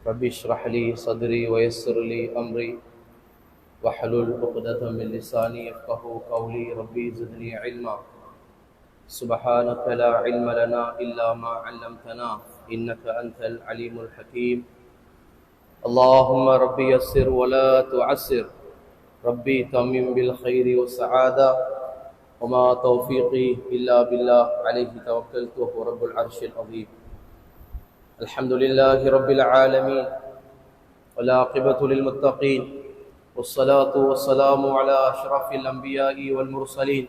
ربي اشرح لي صدري ويسر لي أمري واحلل عقدة من لساني يفقهوا قولي ربي زدني علما سبحانك لا علم لنا إلا ما علمتنا إنك أنت العليم الحكيم اللهم ربي يسر ولا تعسر ربي تمم بالخير والسعادة وما توفيقي إلا بالله عليه توكلت وهو رب العرش العظيم الحمد لله رب العالمين والعاقبة للمتقين والصلاة والسلام على أشرف الأنبياء والمرسلين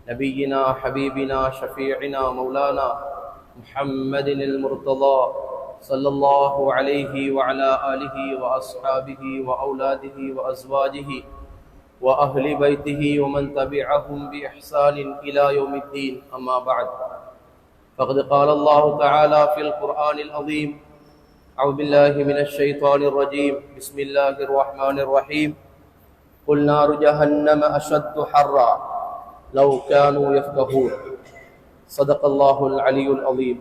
نبينا حبيبنا شفيعنا مولانا محمد المرتضى صلى الله عليه وعلى آله وأصحابه وأولاده وأزواجه وأهل بيته ومن تبعهم بإحسان إلى يوم الدين أما بعد فقد قال الله تعالى في القرآن العظيم أعوذ بالله من الشيطان الرجيم بسم الله الرحمن الرحيم قل نار جهنم أشد حرا لو كانوا يفقهون صدق الله العلي العظيم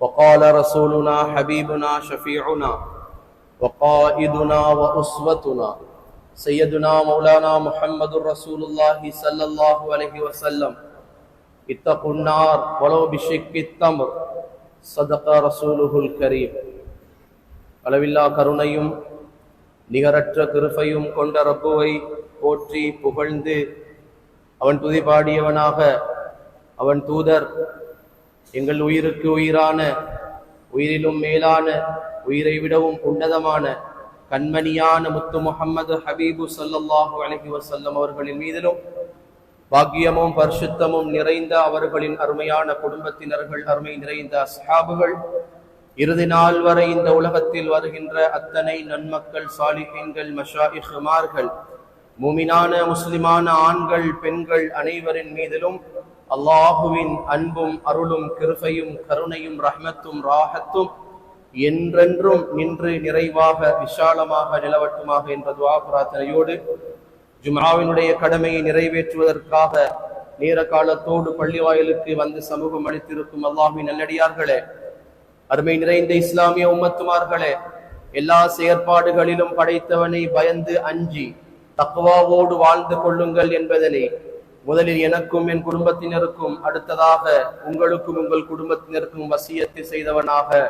وقال رسولنا حبيبنا شفيعنا وقائدنا وأسوتنا سيدنا مولانا محمد رسول الله صلى الله عليه وسلم اتقوا النار ولو بشق التمر صدق رسوله الكريم அளவில்லா கருணையும் நிகரற்ற கிருபையும் கொண்ட ரப்புவை போற்றி புகழ்ந்து அவன் துதி பாடியவனாக அவன் தூதர் எங்கள் உயிருக்கு உயிரான உயிரிலும் மேலான உயிரை விடவும் உன்னதமான கண்மணியான முத்து முஹம்மது ஹபீபு ஸல்லல்லாஹு அலைஹி வஸல்லம் அவர்களின் மீதிலும் பாக்கியமும் பரிசுத்தமும் நிறைந்த அவர்களின் அருமையான குடும்பத்தினர்கள் அருமை நிறைந்த அஸ்ஹாபுகள் இறுதி நாள் வரை இந்த உலகத்தில் வருகின்ற அத்தனை நன்மக்கள் சாலிஹீன்கள் மஷாயிஹ்மார்கள் மூமினான முஸ்லிமான ஆண்கள் பெண்கள் அனைவரின் மீதிலும் அல்லாஹுவின் அன்பும் அருளும் கிருபையும் கருணையும் ரஹ்மத்தும் ராஹத்தும் என்றென்றும் நின்று நிறைவாக விசாலமாக நிலவட்டுமாக என்ற துஆ பிரார்த்தனையோடு ஜும்ஆவினுடைய கடமையை நிறைவேற்றுவதற்காக நேர காலத்தோடு பள்ளிவாயிலுக்கு வந்து சமூகம் அளித்திருக்கும் அல்லாஹ்வின் நல்லடியார்களே, அருமை நிறைந்த இஸ்லாமிய உம்மத்துமார்களே, எல்லா செயற்பாடுகளிலும் படைத்தவனை பயந்து அஞ்சி தக்வாவோடு வாழ்ந்து கொள்ளுங்கள் என்பதனை முதலில் எனக்கும் என் குடும்பத்தினருக்கும் அடுத்ததாக உங்களுக்கும் உங்கள் குடும்பத்தினருக்கும் வசியத்து செய்தவனாக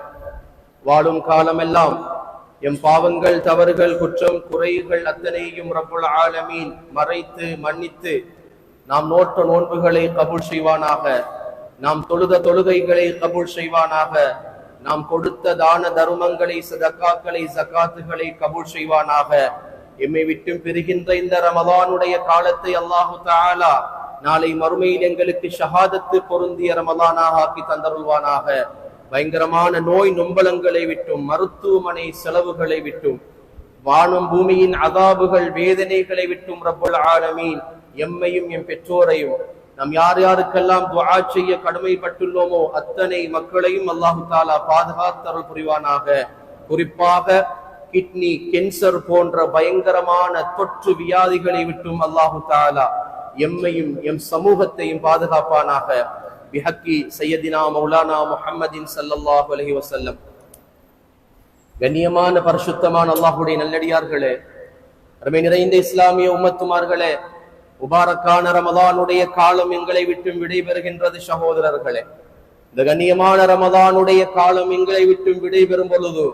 வாழும் காலமெல்லாம் எம் பாவங்கள் தவறுகள் குற்றம் குறைகள் அத்தனையும் ரப்புல் ஆலமீன் மறைத்து மன்னித்து நாம் நோற்ற நோன்புகளை கபூல் செய்வானாக, நாம் தொழுத தொழுகைகளை கபூல் செய்வானாக, நாம் கொடுத்த தான தர்மங்களை சதகாக்களை ஜகாத்துகளை கபூல் செய்வானாக. எம்மை விட்டும் பெறுகின்ற இந்த ரமலானுடைய காலத்தை அல்லாஹு தஆலா நாளை மறுமையில் எங்களுக்கு ஷஹாதத்து பொருந்திய ரமலானாக ஆக்கி தந்தருள்வானாக. பயங்கரமான நோய் நொம்பலங்களை விட்டும் மருத்துவமனை செலவுகளை விட்டும் வானம் பூமியின் அதாபுகள் வேதனைகளை விட்டும் ரப்புல் ஆலமீன் எம்மையும் எம் பெற்றோரையும் நாம் யார் யாருக்கெல்லாம் துஆ செய்ய கடமைப்பட்டுள்ளோமோ அத்தனை மக்களையும் அல்லாஹு தஆலா பாதுகாத்தருள் புரிவானாக. குறிப்பாக கிட்னி கேன்சர் போன்ற பயங்கரமான தொற்று வியாதிகளை விட்டும் அல்லாஹு தஆலா எம்மையும் எம் சமூகத்தையும் பாதுகாப்பானாக. பிஹக்கி சையதினா மௌலானா முஹம்மதின் ஸல்லல்லாஹு அலைஹி வஸல்லம். கண்ணியமான பரிசுத்தமான அல்லாஹ்வுடைய நல்லடியார்களே, அருமை நிறைந்த இஸ்லாமிய உம்மத்துமார்களே, முபாரக்கான ரமலானுடைய காலம் எங்களை விட்டும் விடைபெறுகின்றது சகோதரர்களே. இந்த கண்ணியமான ரமலானுடைய காலம் எங்களை விட்டும் விடைபெறும் பொழுது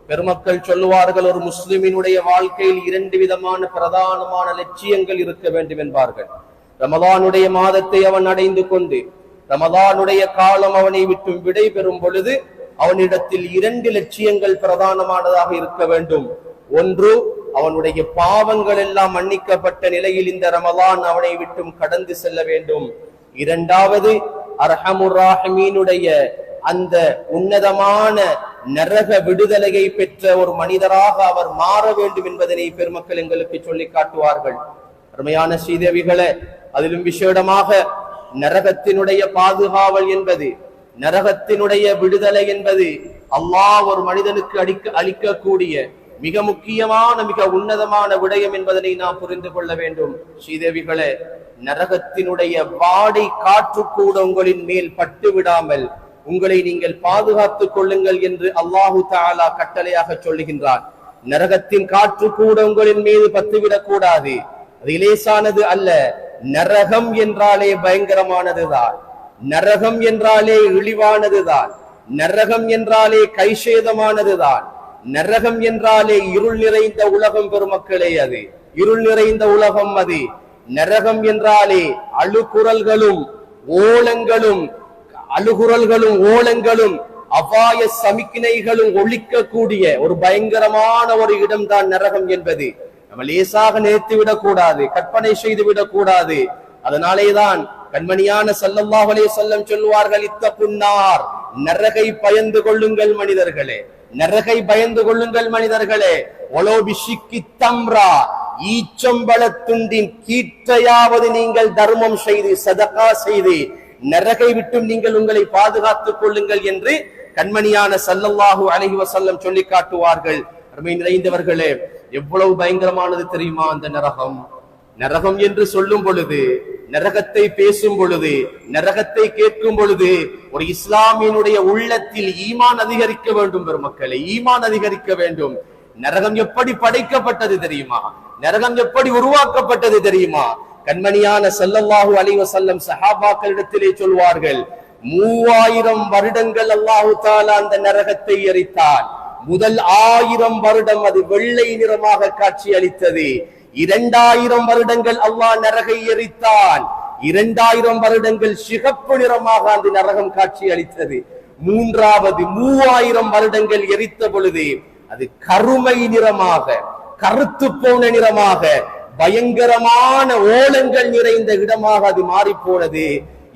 பெருமக்கள் சொல்லுவார்கள், ஒரு முஸ்லிமினுடைய வாழ்க்கையில் இரண்டு விதமான பிரதானமான லட்சியங்கள் இருக்க வேண்டும் என்பார்கள். ரமலானுடைய மாதத்தை அவன் அடைந்து கொண்டு ரமலானுடைய காலம் அவனை விட்டும் விடை பெறும் பொழுது அவனிடத்தில் இரண்டு லட்சியங்கள் பிரதானமானதாக இருக்க வேண்டும். ஒன்று, அவனுடைய பாவங்கள் எல்லாம் மன்னிக்கப்பட்ட நிலையில் இந்த ரமலான் அவனை விட்டும் கடந்து செல்ல வேண்டும். இரண்டாவது, அர்ஹமுர் ராஹிமீனுடைய அந்த உன்னதமான நரக விடுதலையை பெற்ற ஒரு மனிதராக அவர் மாற வேண்டும் என்பதனை பெருமக்கள் எங்களுக்கு சொல்லி காட்டுவார்கள். அருமையான ஸ்ரீதேவிகளே, அதிலும் விசேடமாக நரகத்தினுடைய பாதுகாவல் என்பது, நரகத்தினுடைய விடுதலை என்பது அல்லாஹ் ஒரு மனிதனுக்கு அளிக்கக்கூடிய மிக முக்கியமான மிக உன்னதமான விடயம் என்பதனை நாம் புரிந்து கொள்ள வேண்டும். ஸ்ரீதேவிகளே, நரகத்தினுடைய வாடை காற்று கூட உங்களின் மேல் பட்டு விடாமல் உங்களை நீங்கள் பாதுகாத்துக் கொள்ளுங்கள் என்று அல்லாஹு தஆலா கட்டளையாக சொல்லுகின்றான். நரகத்தின் காற்று கூட உங்களின் மீது பத்துவிடக் கூடாது. அது லேசானது அல்ல. நரகம் என்றாலே பயங்கரமானதுதான். நரகம் என்றாலே இழிவானதுதான். நரகம் என்றாலே கைசேதமானதுதான். நரகம் என்றாலே இருள் நிறைந்த உலகம் பெருமக்களே. அது இருள் நிறைந்த உலகம். அது நரகம் என்றாலே அழுகுரல்களும் ஓலங்களும் அபாய சமிக்ஞைகளும் ஒழிக்கக்கூடிய ஒரு பயங்கரமான ஒரு இடம்தான் நரகம் என்பது. நம்ம லேசாக நினைத்துவிடக் கூடாது, கற்பனை செய்து விடக் கூடாது. அதனாலேதான் கண்மணியான ஸல்லல்லாஹு அலைஹி வஸல்லம் சொல்வார்கள், இத்தகுன்னார், நரகை பயந்து கொள்ளுங்கள் மனிதர்களே, நரகை பயந்து கொள்ளுங்கள் மனிதர்களே. ஒலோ பிஷிக்கி தம்ரா, ஈச்சம்பழத்துண்டின் கீற்றையாவது நீங்கள் தர்மம் செய்து சதகா செய்து நரகை விட்டும் நீங்கள் உங்களை பாதுகாத்துக் கொள்ளுங்கள் என்று கண்மணியான ஸல்லல்லாஹு அலைஹி வஸல்லம் சொல்லி காட்டுவார்கள். அருமை நிறைந்தவர்களே, எவ்வளவு பயங்கரமானது தெரியுமா அந்த நரகம். நரகம் என்று சொல்லும் பொழுது, நரகத்தை பேசும் பொழுது, நரகத்தை கேட்கும் பொழுது ஒரு இஸ்லாமியனுடைய உள்ளத்தில் ஈமான் அதிகரிக்க வேண்டும் பெருமக்களே, ஈமான் அதிகரிக்க வேண்டும். நரகம் எப்படி படைக்கப்பட்டது தெரியுமா? நரகம் எப்படி உருவாக்கப்பட்டது தெரியுமா? கண்மணியான ஸல்லல்லாஹு அலைஹி வஸல்லம் சஹாபாக்களிடத்திலே சொல்வார்கள், 3000 வருடங்கள் அல்லாஹு தஆலா அந்த நரகத்தை எரித்தான். முதல் 1000 வருடம் அது வெள்ளை நிறமாக காட்சி அளித்தது. 2000 வருடங்கள் அல்லாஹ் நரகை எரித்தான். 2000 வருடங்கள் சிகப்பு நிறமாக அந்த நரகம் காட்சி அளித்தது. மூன்றாவது 3000 வருடங்கள் எரித்த பொழுது அது கருமை நிறமாக, கருத்து போன நிறமாக, பயங்கரமான ஓலங்கள் நிறைந்த இடமாக அது மாறி போனது.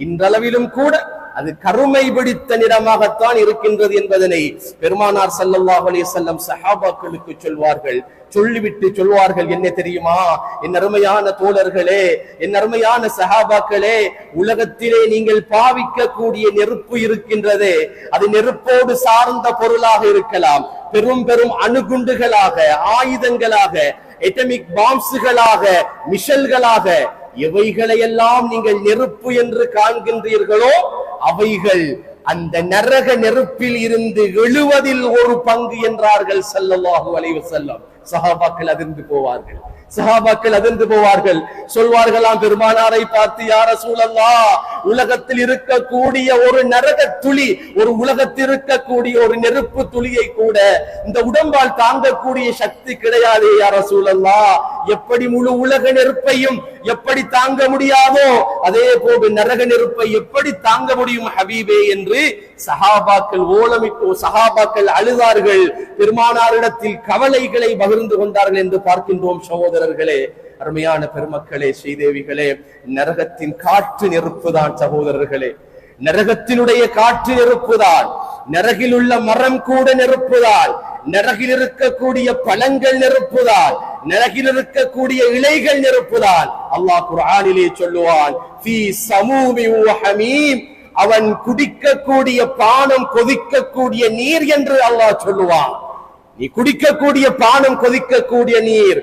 இன்றளவிலும் கூட அது கருமை பிடித்த நிறமாகத்தான் இருக்கின்றது என்பதனை பெருமானார் ஸல்லல்லாஹு அலைஹி வஸல்லம் சஹாபாக்களுக்கு சொல்வார்கள். சொல்லிவிட்டு சொல்வார்கள், என்ன தெரியுமா என் அருமையான தோழர்களே, என் அருமையான சஹாபாக்களே, உலகத்திலே நீங்கள் பாவிக்க கூடிய நெருப்பு இருக்கின்றதே, அது நெருப்போடு சார்ந்த பொருளாக இருக்கலாம், பெரும் பெரும் அணுகுண்டுகளாக, ஆயுதங்களாக, எட்டமிக் பாம்ஸ்களாக, மிஷல்களாக, எவைகளையெல்லாம் நீங்கள் நெருப்பு என்று காண்கின்றீர்களோ அவைகள் அந்த நரக நெருப்பில் இருந்து எழுவதில் ஒரு பங்கு என்றார்கள் ஸல்லல்லாஹு அலைஹி வஸல்லம். சஹாபாக்கள் அதிர்ந்து போவார்கள். சஹாபாக்கள் அதிர்ந்து போவார்கள். சொல்வார்களாம் பெருமானாரை பார்த்து, யா ரசூலல்லாஹ், உலகத்தில் இருக்கக்கூடிய ஒரு நரக துளி, ஒரு உலகத்தில் இருக்கக்கூடிய ஒரு நெருப்பு துளியை கூட இந்த உடம்பால் தாங்கக்கூடிய சக்தி கிடையாது யா ரசூலல்லாஹ். எப்படி முழு உலக நெருப்பையும் எப்படி தாங்க முடியாதோ அதே போன்று நரக நெருப்பை எப்படி தாங்க முடியும் ஹபீபே என்று சஹாபாக்கள் ஓலமிட்டு, சஹாபாக்கள் அழுதார்கள். பெருமானாரிடத்தில் கவலைகளை பகிர்ந்து கொண்டார்கள் என்று பார்க்கின்றோம். சகோதரர்களே, அருமையான பெருமக்களே, ஸ்ரீதேவிகளே, நரகத்தின் காற்று நெருப்புதான் சகோதரர்களே. நரகத்தினுடைய காற்று நெருப்புதான். நரகில் உள்ள மரம் கூட நெருப்புதான். நரகில் இருக்கக்கூடிய பழங்கள் நெருப்புதான். நரகில் இருக்கக்கூடிய இலைகள் நெருப்புதான். அல்லாஹ் குர்ஆனிலே சொல்லுவான், ஃபீ ஸமூமி வ ஹமீம், அவன் குடிக்கக்கூடிய பானம் கொதிக்கக்கூடிய நீர் என்று அல்லாஹ் சொல்லுவான். நீ குடிக்கக்கூடிய பானம் கொதிக்கக்கூடிய நீர்.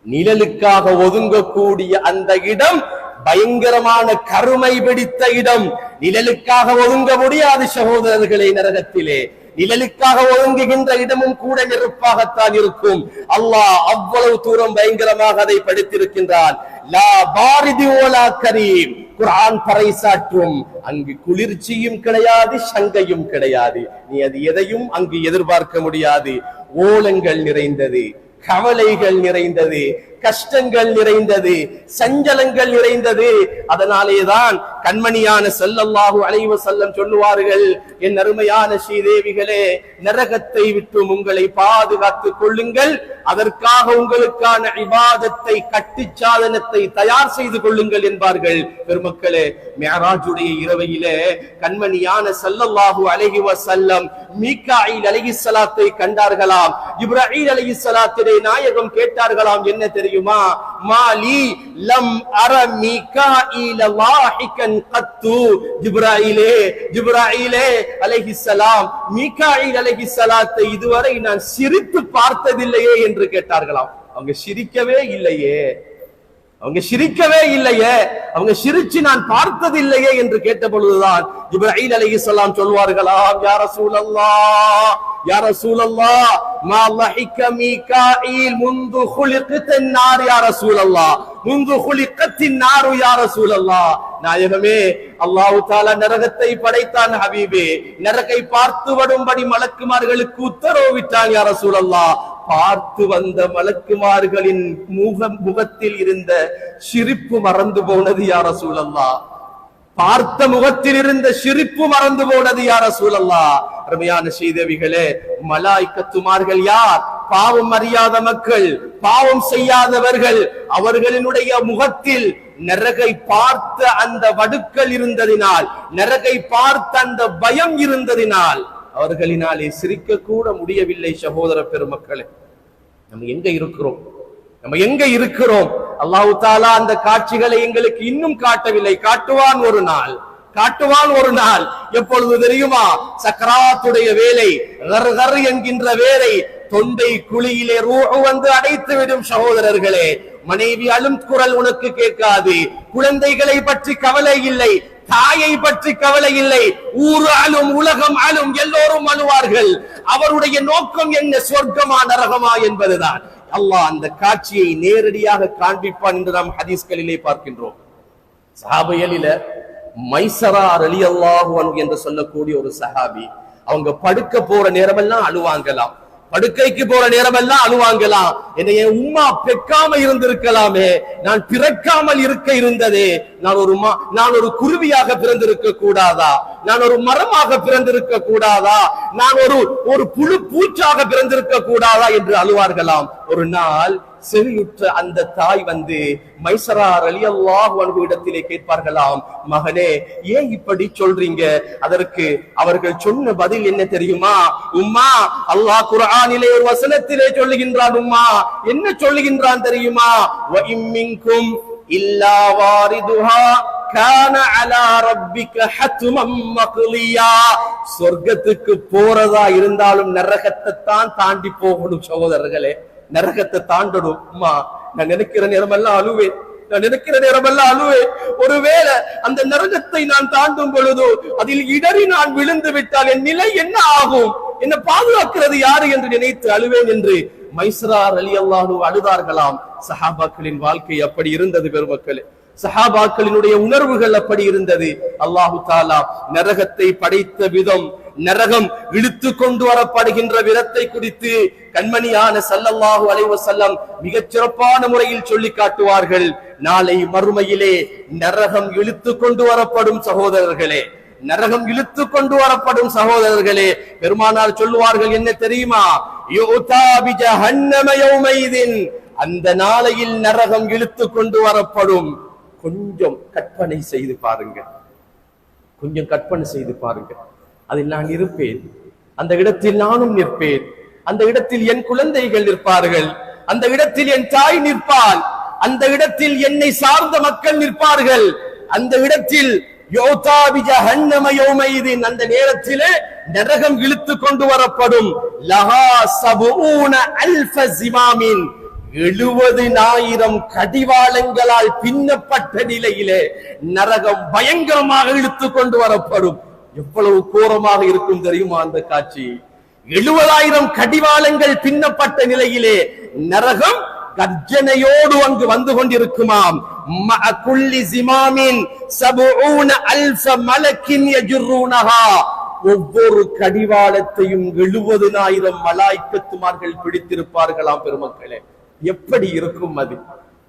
நிழலுக்காக ஒதுங்கக்கூடிய அந்த இடம் பயங்கரமான கருமை பிடித்த இடம். நிழலுக்காக ஒதுங்க முடியாது சகோதரர்களே. நரகத்திலே நிழலுக்காக ஒதுங்குகின்ற இடமும் கூட நெருப்பாகத்தான் இருக்கும். அல்லாஹ் அவ்வளவு தூரம் பயங்கரமாக அதை படித்திருக்கின்றான். லா பாரிதி வலா கரீம், குர்ஆன் பறைசாற்றும். அங்கு குளிர்ச்சியும் கிடையாது, சங்கையும் கிடையாது. நீ அது எதையும் அங்கு எதிர்பார்க்க முடியாது. ஓலங்கள் நிறைந்தது, கவலைகள் நிறைந்தது, கஷ்டங்கள் நிறைந்தது, சஞ்சலங்கள் நிறைந்தது. அதனாலேதான் கண்மணியான ஸல்லல்லாஹு அலைஹி வஸல்லம் சொல்லுவார்கள், என் அருமையான ஸ்ரீதேவிகளே, நரகத்தை விட்டு உங்களை பாதுகாத்துக் கொள்ளுங்கள், அதற்காக உங்களுக்கான இபாதத்தை, கட்டுச்சாதனத்தை தயார் செய்து கொள்ளுங்கள் என்பார்கள். பெருமக்களே, மிஅராஜுடைய இரவையிலே கண்மணியான ஸல்லல்லாஹு அலைஹி வஸல்லம் மீகாயில் அலைஹிஸ்ஸலாத்தை கண்டார்களாம். இப்ராஹீம் அலைஹிஸ்ஸலாத்திலே நாயகம் கேட்டார்களாம், என்ன தெரியுமா? மாலி லம் அர மீகாயில் லாஹிகன் கத்து. ஜிப்ராயிலே அலைஹிஸ்ஸலாம், மீகாயில் அலைஹிஸ்ஸலாத்தை இதுவரை நான் சிரித்து பார்த்ததில்லையே என்று கேட்டார்களாம். அவங்க சிரிக்கவே இல்லையே. அவங்க சிரிக்கவே இல்லையே, அவங்க சிரிச்சு நான் பார்த்தது இல்லையே என்று கேட்ட பொழுதுதான் ஜிப்ரீல் அலைஹிஸ்ஸலாம் சொல்வார்களாம், யா ரசூலல்லாஹ் யா ரசூலல்லாஹ் மா லஹிக மீகாயில் முந்து குலிகத்தின் நார் யா ரசூலல்லாஹ் முந்து குலிகத்தின் நார் யா ரசூலல்லாஹ். நாயகமே, அல்லாஹ் தஆலா நரகத்தை படைத்தான் ஹபீபே, நரகை பார்த்து வரும்படி மலக்குமார்களுக்கு உத்தரவிட்டான் யா ரசூலல்லாஹ். பார்த்து வந்த மலக்குமார்களின் முகத்தில் இருந்த சிரிப்பு மறந்து போனது யா ரசூலல்லாஹ். பார்த்த முகத்தில் இருந்த சிரிப்பு மறந்து போனது யா ரசூலல்லாஹ். அருமையான சீதேவிகளே, மலாய்க்கத்துமார்கள் யார்? பாவம் அறியாத மக்கள், பாவம் செய்யாதவர்கள். அவர்களினுடைய முகத்தில் நரகை பார்த்த அந்த வடுக்கள் இருந்ததினால், நரகை பார்த்த அந்த பயம் இருந்ததினால் அவர்களினாலே சிரிக்க கூட முடியவில்லை. சகோதர பெருமக்களே, நம்ம எங்க இருக்கிறோம்? நம்ம எங்க இருக்கிறோம்? அல்லாஹ் தஆலா அந்த காட்சிகளை எங்களுக்கு இன்னும் காட்டவில்லை. காட்டுவான் ஒரு நாள், காட்டுவான் ஒரு நாள். எப்பொழுது தெரியுமா? சக்கராத்துடைய வேலை, கர் என்கின்ற வேலை. தொண்டை குழியிலே ரூஹ் வந்து அடைத்து விடும். சகோதரர்களே, மனைவி அழும் குரல் உனக்கு கேட்காது. குழந்தைகளை பற்றி கவலை இல்லை, தாயை பற்றி கவலை இல்லை. ஊர் அழும், உலகம் அழும், எல்லோரும் அழுவார்கள். அவருடைய நோக்கம் என்ன? சொர்க்கமா நரகமா என்பதுதான். அல்லாஹ் அந்த காட்சியை நேரடியாக காண்பிப்பான் என்று நாம் ஹதீஸ்களிலே பார்க்கின்றோம். சஹாபிகளில மைசரா ரலியல்லாஹு அன்ஹு என்று சொல்லக்கூடிய ஒரு சஹாபி, அவங்க படுக்க போற நேரமெல்லாம் அழுவாங்களாம். படுக்கைக்கு போற நேரமெல்லாம் அழுவாங்களாம். என்னைய உம்மா பெக்காம இருந்திருக்கலாமே, நான் பிறக்காமல் இருக்க இருந்ததே, நான் ஒரு குருவியாக பிறந்திருக்க கூடாதா, நான் ஒரு மரமாக பிறந்திருக்க கூடாதா, நான் ஒரு புழு பூச்சாக பிறந்திருக்க கூடாதா என்று அழுவார்களாம். ஒரு நாள் செவியுற்ற அந்த தாய் வந்து மைசரா ரலியல்லாஹு அன்ஹு இடத்திலே கேட்பார்களாம், மகனே ஏன் இப்படி சொல்றீங்க? அதற்கு அவர்கள் சொன்ன பதில் என்ன தெரியுமா? உம்மா, அல்லாஹ் குர்ஆனிலே ஒரு வசனத்திலே சொல்லுகின்றான். உம்மா என்ன சொல்லுகின்றான் தெரியுமா? வ இம்மின்கும் இல்லா வாரிதுஹா கான அலா ரப்பிக ஹத்மம் மக்லியா. சொர்க்கத்துக்கு போறதா இருந்தாலும் நரகத்தை தான் தாண்டி போகணும். சகோதரர்களே, நரகத்தை தாண்டணும். அம்மா, நான் நினைக்கிற நேரமெல்லாம் அழுவேன், நான் நினைக்கிற நேரமெல்லாம் அழுவேன். ஒருவேளை அந்த நரகத்தை நான் தாண்டும் பொழுது அதில் இடறி நான் விழுந்து விட்டால் என் நிலை என்ன ஆகும்? என்ன பாதுகாக்கிறது யாரு என்று நினைத்து அழுவேன் என்று மைசரா ரலியல்லாஹு அழுதார்களாம். சஹாபாக்களின் வாழ்க்கை அப்படி இருந்தது பெருமக்களே. சஹாபாக்களினுடைய உணர்வுகள் அப்படி இருந்தது. அல்லாஹு தஆலா நரகத்தை படைத்த விதம், நரகம் இழுத்து கொண்டு வரப்படுகின்ற விதத்தை குறித்து கண்மணியான ஸல்லல்லாஹு அலைஹி வஸல்லம் மிகச் சிறப்பான முறையில் சொல்லி காட்டுவார்கள். நாளை மறுமையிலே நரகம் இழுத்து கொண்டு வரப்படும் சகோதரர்களே, நரகம் இழுத்து கொண்டு வரப்படும் சகோதரர்களே. பெருமானார் சொல்லுவார்கள், என்ன தெரியுமா? யுதா பிஜஹன்னம யௌமைதின், அந்த நாளையில் நரகம் இழுத்து கொண்டு வரப்படும். கொஞ்சம் கற்பனை செய்து பாருங்க, கொஞ்சம் கற்பனை செய்து பாருங்க. அதில் நான் இருப்பேன், அந்த இடத்தில் நானும் நிற்பேன், அந்த இடத்தில் என் குழந்தைகள் நிற்பார்கள், அந்த இடத்தில் என் தாய் நிற்பாள், அந்த இடத்தில் என்னை சார்ந்த மக்கள் நிற்பார்கள், அந்த இடத்தில் அந்த நேரத்திலே நரகம் இழுத்து கொண்டு வரப்படும். 70,000 கடிவாளங்களால் பின்னப்பட்ட நிலையிலே நரகம் பயங்கரமாக இழுத்து கொண்டு வரப்படும். எவ்வளவு கோரமாக இருக்கும் தெரியுமா அந்த காட்சி? 70,000 கடிவாளங்கள் பின்னப்பட்ட நிலையிலே நரகம் கர்ஜனையோடு அங்கு வந்து கொண்டிருக்குமாம். ஒவ்வொரு கடிவாளத்தையும் 70,000 மலாய்க்கத்துமார்கள் பிடித்திருப்பார்களாம். பெருமக்களே, எப்படி இருக்கும் அது?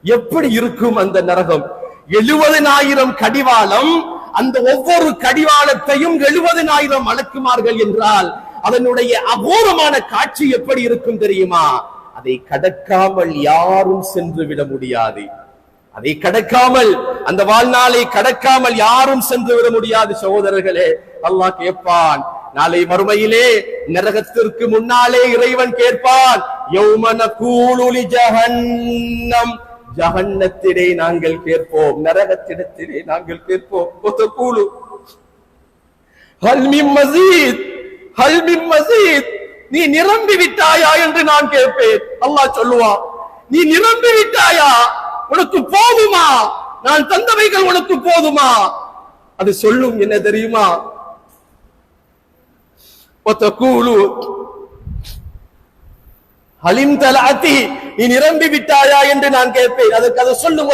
எப்படி இருக்கும் அந்த நரகம்? 70,000 கடிவாளம், அந்த ஒவ்வொரு கடிவாளத்தையும் 70,000 மலக்குமார்கள் என்றால் அதனுடைய அகோரமான காட்சி எப்படி இருக்கும் தெரியுமா? அதை கடக்காமல் யாரும் சென்று விட முடியாது. அதை கடக்காமல், அந்த வாழ்நாளை கடக்காமல் யாரும் சென்று விட முடியாது. சகோதரர்களே, அல்லாஹ் கேட்பான் நாளை மறுமையிலே, நரகத்திற்கு முன்னாலே இறைவன் கேட்பான், யௌம நகூலு லிஜஹன்னம், ஜஹன்னத்திலே நாங்கள் கேட்போம், நரகத்திடத்திலே நாங்கள் கேட்போம், வதகூலு ஹல் மின் மஸீத், ஹல் மின் மஸீத், நீ நிரம்பி விட்டாயா என்று நான் கேட்பேன். அல்லாஹ் சொல்லுவான், நீ நிரம்பி விட்டாயா, உனக்கு போதுமா? நான் தந்தவைகள் உனக்கு போதுமா? அது சொல்லும் என்ன தெரியுமா? ஹலிம் தலாத்தி, நீ நிரம்பி விட்டாயா என்று நான் கேட்பேன். அதுக்கு அதை சொல்லும்,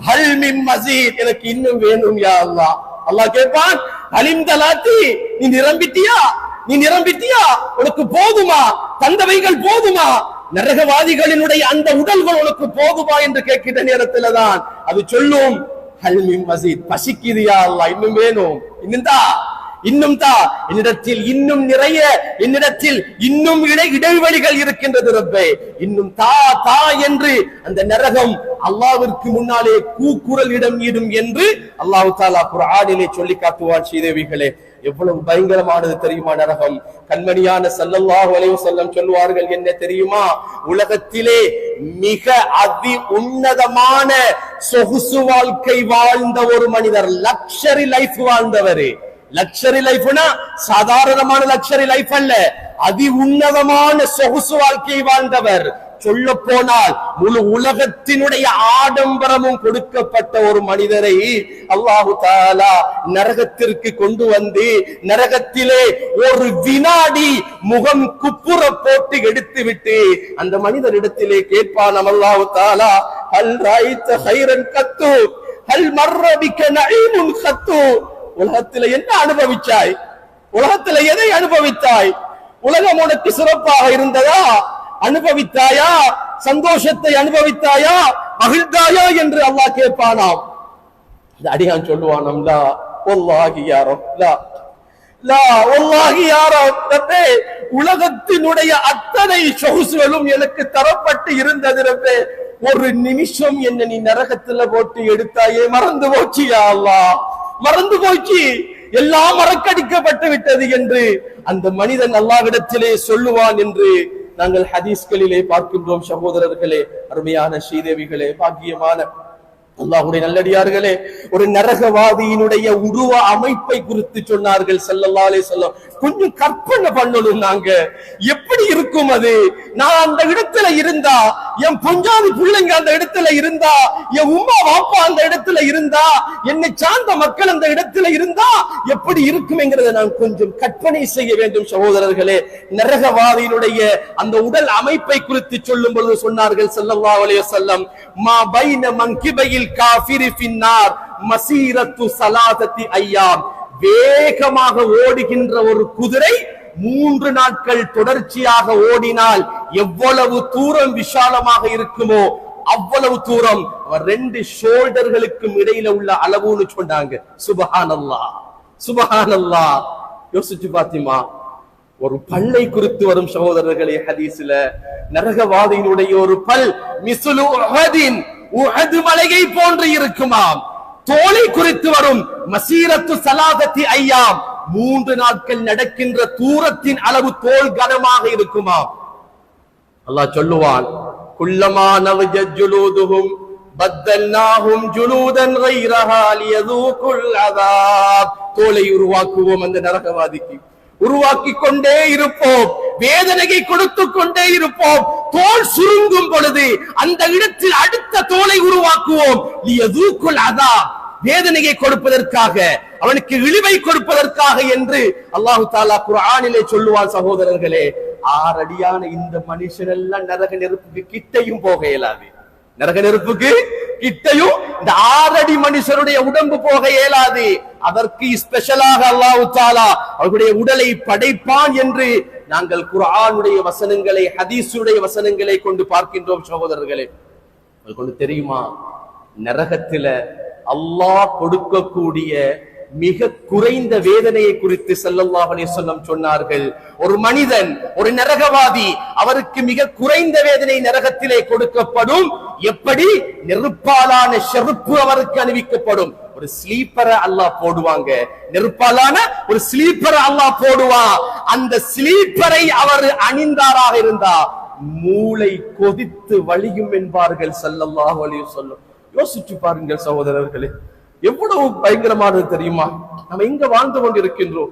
ஹல் மின் மஸீத், எனக்கு இன்னும் வேணும் யா அல்லாஹ். அல்லாஹ் கேட்பான், ஹலிம் தலாத்தி, நீ நிரம்பிட்டியா? நீ நிரம்பிட்டியா? உனக்கு போதுமா? தந்தவைகள் போதுமா? நரகவாதிகளினுடைய அந்த உடல்கள் உனக்கு போதுமா என்று கேட்கிற நேரத்தில் தான் அது சொல்லும், ஹல் மின் மஸீத், பசிக்குது யா அல்லாஹ், இன்னும் வேணும், இன்னும் தா, என்னிடத்தில் இன்னும் நிறைய, என்னிடத்தில் இன்னும் இடைவெளிகள் இருக்கின்றது ரப்பே, இன்னும் தா தா என்று அந்த நரகம் அல்லாஹ்விற்கு முன்னாலே கூக்குரல் இடும் என்று அல்லாஹ் தஆலா குர்ஆனிலே சொல்லி காட்டுவான். ஸ்ரீதேவிகளே, எவ்வளவு பயங்கரமானது தெரியுமா நரகம்? கண்மணியான ஸல்லல்லாஹு அலைஹி வஸல்லம் சொல்வார்கள், என்ன தெரியுமா? உலகத்திலே மிக அதி உன்னதமான சொகுசு வாழ்க்கை வாழ்ந்த ஒரு மனிதர், லக்ஸரி லைஃப் வாழ்ந்தவர். லக்ஸரி லைஃப்னா சாதாரணமான லக்ஸரி லைஃப் அல்ல, அதி உன்னதமான சொகுசு வாழ்க்கையை வாழ்ந்தவர். சொல்ல போனால் முழு உலகத்தினுடைய ஆடம்பரமும் கொடுக்கப்பட்ட ஒரு மனிதரை அல்லாஹு தஆலா நரகத்திற்கு கொண்டு வந்து நரகத்திலே ஒரு வினாடி முகம் குப்புற போட்டு எடுத்து விட்டு அந்த மனிதரிடத்திலே கேட்பான் அல்லாஹு தஆலா, ஹல் ராய்த கைரன் கத்து, ஹல் மர்ர பிக நஈமுன் கத்து, உலகத்தில் என்ன அனுபவிச்சாய்? உலகத்தில் எதை அனுபவித்தாய்? உலகம் உனக்கு சிறப்பாக இருந்ததா? அனுபவித்தாயா? சந்தோஷத்தை அனுபவித்தாயா? மகிழ்ந்தாயா என்று அல்லாஹ் கேட்பானாம். அடியான் சொல்லுவானாம், லா வல்லாஹி யா ரப், லா வல்லாஹி யா ரப்பே, உலகத்தினுடைய அத்தனை சொகுசுகளும் எனக்கு தரப்பட்டு இருந்தது ரப்பே, ஒரு நிமிஷம் என்ன நீ நரகத்துல போட்டு எடுத்தாயே, மறந்து போச்சு யா அல்லாஹ், மறந்து போச்சு, எல்லாம் மறக்கடிக்கப்பட்டு விட்டது என்று அந்த மனிதன் அல்லாஹ்விடத்திலே சொல்லுவான் என்று நாங்கள் ஹதீஸ்களிலே பார்க்கின்றோம். சகோதரர்களே, அருமையான ஸ்ரீதேவிகளே, பாக்கியமான அல்லாஹ்வுடைய நல்லடியார்களே, ஒரு நரகவாதியினுடைய உருவ அமைப்பை குறித்து சொன்னார்கள் ஸல்லல்லாஹு அலைஹி வஸல்லம். கொஞ்சம் கற்பனை பண்ணணும், நாங்க எப்படி இருக்கும் அது? நான் அந்த இடத்துல இருந்தா, என் பொஞ்சாதி பிள்ளைங்க அந்த இடத்துல இருந்தா, என் உம்மா வாப்பா அந்த இடத்துல இருந்தா, என்னை சார்ந்த மக்கள் அந்த இடத்துல இருந்தா எப்படி இருக்கும்ங்கிறத நான் கொஞ்சம் கற்பனை செய்ய வேண்டும். சகோதரர்களே, நரகவாதியினுடைய அந்த உடல் அமைப்பை குறித்து சொல்லும் பொழுது சொன்னார்கள் ஸல்லல்லாஹு அலைஹி வஸல்லம், மா பைன மன்கிபையில் காஃபிரி ஃபின்னார் மஸீரத்து ஸலாஸத்தி அய்யாம், வேகமாக ஓடுகின்ற ஒரு குதிரை 3 நாட்கள் தொடர்ச்சியாக ஓடினால் எவ்வளவு தூரம் விசாலமாக இருக்குமோ அவ்வளவு தூரம் அவர் 2 ஷோல்டர்களுக்கும் இடையில உள்ள அளவுன்னு சொன்னாங்க. சுப்ஹானல்லாஹ், சுப்ஹானல்லாஹ். யோசிச்சு பாத்தீமா? ஒரு பல்லை குறித்து வரும் சகோதரர்களே ஹதீஸ்ல, நரகவாதியினுடைய ஒரு பல் மிஸ்லு உஹதின், உஹது மலையை போன்று இருக்குமாம். தோலை குறித்து வரும் மஸீரத்து ஸலாஸத்தி அய்யாம், 3 நாட்கள் நடக்கின்ற தூரத்தின் அளவு தோல் கனமாக இருக்குமாம். அல்லாஹ் சொல்லுவான், குல்லமா நவஜத் ஜுலூதுஹும் பத்தல்நாஹும் ஜுலூதன் கைரஹா லியதூகுல் அஸாப், தோலை உருவாக்குவோம் அந்த நரகவாதிக்கு, உருவாக்கி கொண்டே இருப்போம், வேதனையை கொடுத்து கொண்டே இருப்போம். தோல் சுருங்கும் பொழுது அந்த இடத்தில் அடுத்த தோலை உருவாக்குவோம். லியதூகுல் அஸாப், வேதனையை கொடுப்பதற்காக, அவனுக்கு இழிவை கொடுப்பதற்காக என்று அல்லாஹு தஆலா குர்ஆனிலே சொல்லுவான். சகோதரர்களே, 6 அடியான இந்த மனுஷன் எல்லாம் நரக நெருப்புக்கு கிட்டையும் போக இயலாது. நரக நெருப்புக்கு கிட்டையும் இந்த 6 அடி மனுஷருடைய உடம்பு போக இயலாது. அதற்கு ஸ்பெஷலாக அல்லாஹ் தஆலா அவருடைய உடலை படைப்பான் என்று நாங்கள் குர்ஆனுடைய வசனங்களை, ஹதீஸுடைய வசனங்களை கொண்டு பார்க்கின்றோம். சகோதரர்களே, உங்களுக்கு தெரியுமா, நரகத்தில அல்லாஹ் கொடுக்கக்கூடிய மிக குறைந்த வேதனையை குறித்து ஸல்லல்லாஹு அலைஹி வஸல்லம் சொன்னார்கள். ஒரு மனிதன், ஒரு நரகவாதி, அவருக்கு மிக குறைந்த வேதனை நரகத்திலே கொடுக்கப்படும். எப்படி? நெருப்பாலான செருப்பு அவருக்கு அணிவிக்கப்படும். ஒரு ஸ்லீப்பரை அல்லாஹ் போடுவாங்க, நெருப்பாலான ஒரு ஸ்லீப்பரை அல்லாஹ் போடுவான். அந்த ஸ்லீப்பரை அவர் அணிந்தாராக இருந்தா மூளை கொதித்து வலியும் என்பார்கள் ஸல்லல்லாஹு அலைஹி வஸல்லம். யோசிச்சு பாருங்கள் சகோதரர்களே, எவ்வளவு பயங்கரமானது தெரியுமா? நம்ம எங்க வாழ்ந்து கொண்டிருக்கின்றோம்?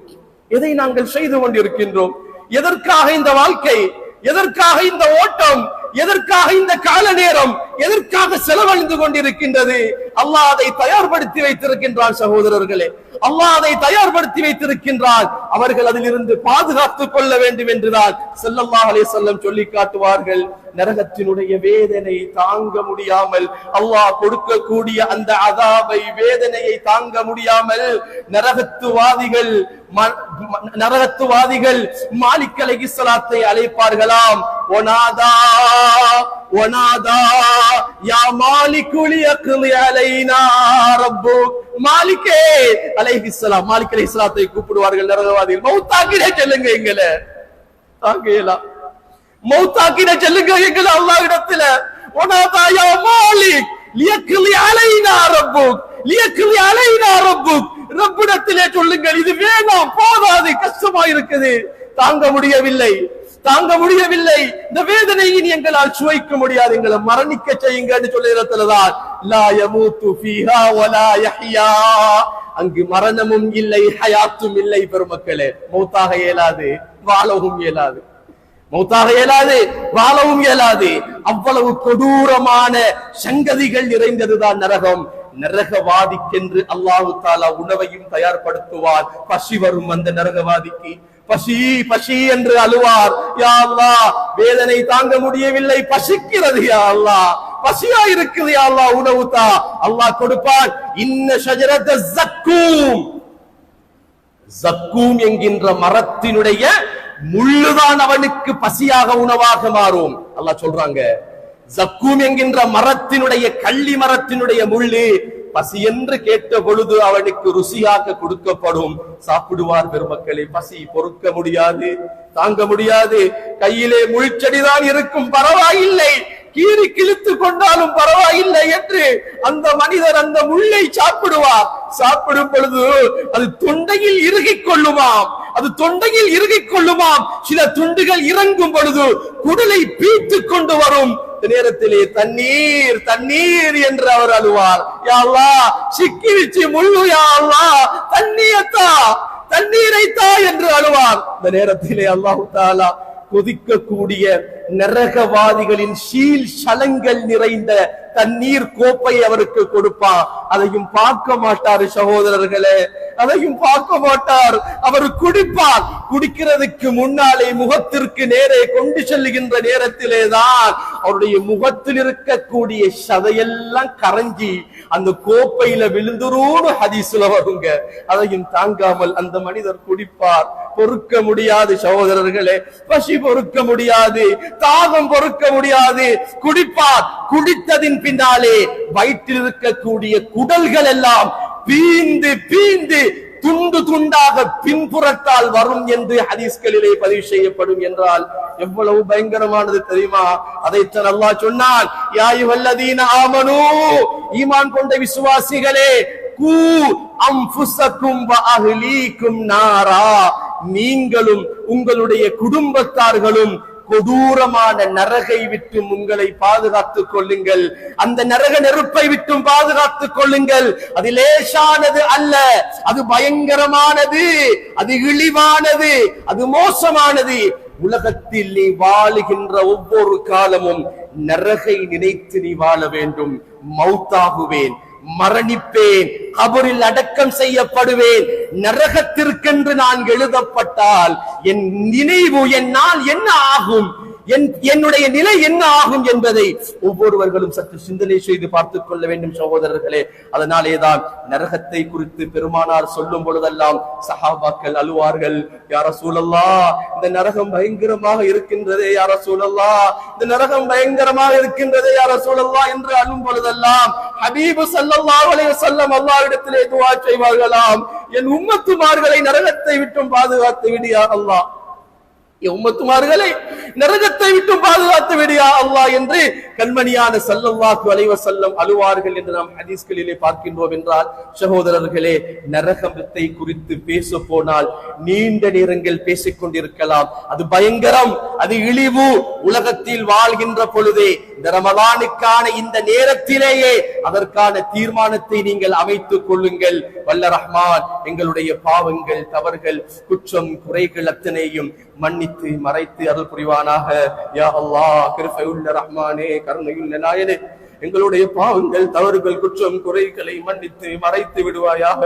எதை நாங்கள் செய்து கொண்டிருக்கின்றோம்? எதற்காக இந்த வாழ்க்கை? எதற்காக இந்த ஓட்டம்? எதற்காக இந்த கால நேரம்? எதற்காக செலவழிந்து கொண்டிருக்கின்றது? அல்லாஹ் அதை தயார்படுத்தி வைத்திருக்கின்றான் சகோதரர்களே. அல்லாஹ் அதை தயார்படுத்தி வைத்திருக்கின்றான். அவர்கள் அதிலிருந்து பாதுகாத்துக் கொள்ள வேண்டும் என்றுதான் ஸல்லல்லாஹு அலைஹி வஸல்லம் சொல்லி காட்டுவார்கள். நரகத்தினுடைய வேதனை தாங்க முடியாமல், அல்லாஹ் கொடுக்கக்கூடிய அந்த அதாபை, வேதனையை தாங்க முடியாமல் நரகத்துவாதிகள் மாலிக் அலைஹிஸ்ஸலாத்தை அழைப்பார்களாம். ஒனாதா ஒனாதா யா மாலிக் லியக்லி அலைனா ரப்புக். மாலிகே அலைஹிஸ்ஸலாம், மாலிக் அலைஹிஸ்ஸலாத்தை கூப்பிடுவார்கள் நரகவாதிகள். மௌத்தாக்கிட சொல்லுங்க, எங்களை தாங்கலாம், மௌத்தாக்கிட சொல்லுங்க எங்களை அல்லாஹ்விடத்துல. ஒனாதா யா மாலிக் லியக்லி அலைனா ரப்புக், லியக்லி அலைனா ரப்புக். ரப்பிடத்திலே சொல்லுங்கள், இது வேணாம், போதாது, கஷ்டமா இருக்குது, தாங்க முடியவில்லை, தாங்க முடியவில்லை, இந்த வேதனையை எங்களால் சுவைக்க முடியாது, எங்களை மரணிக்க செய்யுங்கன்னு சொல்லுறதுலதான் லா யமூது ஃபீஹா வலா யஹ்யா. அங்கு மரணமும் இல்லை, ஹயாத்தும் இல்லை. பெருமக்களே, மௌத்தாக இயலாது, வாழவும் இயலாது, மௌத்தாக இயலாது, வாழவும் இயலாது. அவ்வளவு கொடூரமான சங்கதிகள் நிறைந்ததுதான் நரகம். நரகவாதிக்கென்று அல்லாஹு தாலா உணவையும் தயார்படுத்துவார். பசி வரும் அந்த நரகவாதிக்கு, பசி பசி என்று அழுவார். யா அல்லாஹ், வேதனை தாங்க முடியவில்லை, பசிக்கிறது யா அல்லாஹ், பசியா இருக்குது யா அல்லாஹ், உணவு தா. அல்லாஹ் கொடுப்பான். இன்ன ஷஜரத ஸக்கூம், ஸக்கூம் என்கின்ற மரத்தினுடைய முள்ளுதான் அவனுக்கு பசியாக உணவாக மாறும். அல்லாஹ் சொல்றாங்க, ஸக்கூம் என்கின்ற மரத்தினுடைய, கள்ளி மரத்தினுடைய முள்ளு பசி என்று கேட்ட பொழுது அவனுக்கு ருசியாக கொடுக்கப்படும். சாப்பிடுவார். பெருமக்களே, பசி பொறுக்க முடியாது, தாங்க முடியாது. கையிலே முள்செடிதான் இருக்கும், பரவாயில்லை, கீறி கிழித்து கொண்டாலும் பரவாயில்லை என்று அந்த மனிதர் அந்த முள்ளை சாப்பிடுவார். சாப்பிடும் பொழுது அது தொண்டையில் இறுகிக் கொள்ளுமாம், அது தொண்டையில் இறுகிக் கொள்ளுமாம். சில துண்டுகள் இறங்கும் பொழுது குடலை பீத்து கொண்டு வரும். நேரத்திலே தண்ணீர் தண்ணீர் என்று அவர் அழுவார். யா அல்லாஹ், சிக்கிரிச்சி முள்ளு, யா அல்லாஹ், தண்ணீரத்தா, தண்ணீரைத்தா என்று அழுவார். இந்த நேரத்திலே அல்லாஹு தஆலா கொதிக்கக்கூடிய நரகவாதிகளின் ஷீல் சலங்கள் நிறைந்த தண்ணீர் கோப்பை அவருக்கு கொடுப்பார். அதையும் பார்க்க மாட்டார் சகோதரர்களே, அதையும் பார்க்க மாட்டார். அவர் குடிப்பார். குடிக்கிறதுக்கு முன்னாலே முகத்திற்கு நேரே கொண்டு செல்லுகின்ற நேரத்திலேதான் அவருடைய முகத்தில் இருக்கக்கூடிய சதையெல்லாம் கரைஞ்சி அந்த கோப்பையில விழுந்துருன்னு ஹதீஸ்ல வருங்க. அதையும் தாங்காமல் அந்த மனிதர் குடிப்பார். பொறுக்க முடியாது சகோதரர்களே, பசி பொறுக்க முடியாது, தாகம் பொறுக்க முடியாது. குடிப்பார். குடித்ததின் பின்னாலே வயிற்றில் இருக்கக்கூடிய குடல்கள் எல்லாம் பீந்து பீந்து துண்டு துண்டாக பின்புறத்தால் வரும் என்று ஹதீஸ்களிலே பதிவு செய்யப்படும். என்றால் எவ்வளவு பயங்கரமானது தெரியுமா? அதைத்தான் அல்லாஹ் சொன்னான், யா அய்யுஹல்லதீன ஆமனூ, ஈமான் கொண்ட விசுவாசிகளே, கூ அன்ஃபுஸக்கும் வ அஹ்லீக்கும் நாரா, நீங்களும் உங்களுடைய குடும்பத்தார்களும் கொடூரமான நரகை விட்டும் உங்களை பாதுகாத்துக் கொள்ளுங்கள். அந்த நரக நெருப்பை விட்டும் பாதுகாத்துக் கொள்ளுங்கள். அது லேசானது அல்ல, அது பயங்கரமானது, அது இழிவானது, அது மோசமானது. உலகத்தில் நீ வாழுகின்ற ஒவ்வொரு காலமும் நரகை நினைத்து நீ வாழ வேண்டும். மௌத்தாகுவேன், மரணிப்பேன், கபரில் அடக்கம் செய்யப்படுவேன், நரகத்திற்கென்று நான் எழுதப்பட்டால் என் நினைவு, என் நாள் என்ன ஆகும், என்னுடைய நிலை என்ன ஆகும் என்பதை ஒவ்வொருவர்களும் சற்று சிந்தனை செய்து பார்த்துக் கொள்ள வேண்டும் சகோதரர்களே. அதனாலேதான் நரகத்தை குறித்து பெருமானார் சொல்லும் பொழுதெல்லாம் சஹாபாக்கள் அழுவார்கள். யா ரசூலல்லாஹ், இந்த நரகம் பயங்கரமாக இருக்கின்றதே யா ரசூலல்லாஹ், இந்த நரகம் பயங்கரமாக இருக்கின்றதே யா ரசூலல்லாஹ் என்று அழும் பொழுதெல்லாம் ஹபீபு ஸல்லல்லாஹு அலைஹி வஸல்லம் அல்லாஹ்விடத்திலே துஆ செய்வார்களாம், என் உம்மத்துமார்களை நரகத்தை விட்டும் பாதுகாத்து விடு யா அல்லாஹ், உம்மத்துமார்களை நரகத்தை விட்டு பாதுகாத்து விடியா அல்லாஹ் என்று கண்மணியான ஸல்லல்லாஹு அலைஹி வஸல்லம் அழுவார்கள் என்று நாம் ஹதீஸ்களிலே பார்க்கின்றோம். என்றால் சகோதரர்களே, நரகத்தை குறித்து பேச போனால் நீண்ட நேரங்கள் பேசிக் கொண்டிருக்கலாம். அது பயங்கரம், அது இழிவு. உலகத்தில் வாழ்கின்ற பொழுதே இந்த ரமலானுக்கான இந்த நேரத்திலேயே அதற்கான தீர்மானத்தை நீங்கள் அமைத்துக் கொள்ளுங்கள். வல்ல ரஹ்மான் எங்களுடைய பாவங்கள், தவறுகள், குற்றம், குறைகள் அத்தனையும் மன்னித்து மறைத்து அருள் புரிவானாக. யா அல்லாஹ், கிருபையுள்ள ரஹ்மானே, கருணையுள்ள நாயனே, எங்களுடைய பாவங்கள் தவறுகள் குற்றம் குறைகளை மன்னித்து மறைத்து விடுவாயாக